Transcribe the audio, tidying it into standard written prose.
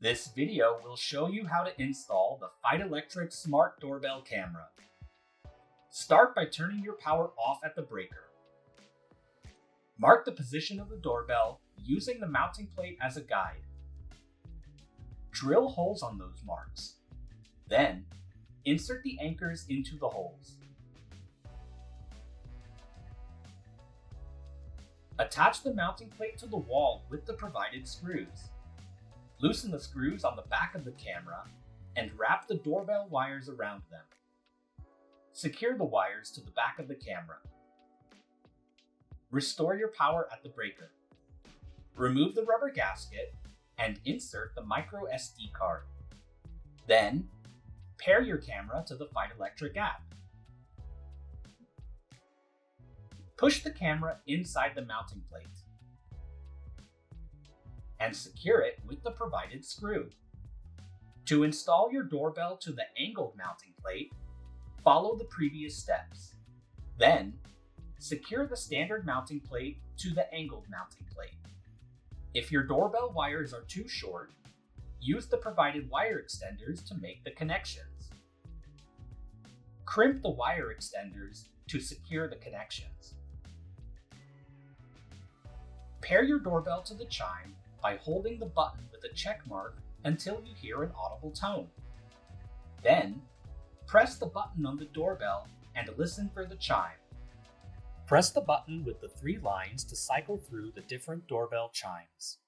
This video will show you how to install the feitelectric smart doorbell camera. Start by turning your power off at the breaker. Mark the position of the doorbell using the mounting plate as a guide. Drill holes on those marks. Then, insert the anchors into the holes. Attach the mounting plate to the wall with the provided screws. Loosen the screws on the back of the camera and wrap the doorbell wires around them. Secure the wires to the back of the camera. Restore your power at the breaker. Remove the rubber gasket and insert the micro SD card. Then, pair your camera to the feitelectric app. Push the camera inside the mounting plate and secure it with the provided screw. To install your doorbell to the angled mounting plate, follow the previous steps. Then, secure the standard mounting plate to the angled mounting plate. If your doorbell wires are too short, use the provided wire extenders to make the connections. Crimp the wire extenders to secure the connections. Pair your doorbell to the chime by holding the button with a check mark until you hear an audible tone. Then, press the button on the doorbell and listen for the chime. Press the button with the 3 lines to cycle through the different doorbell chimes.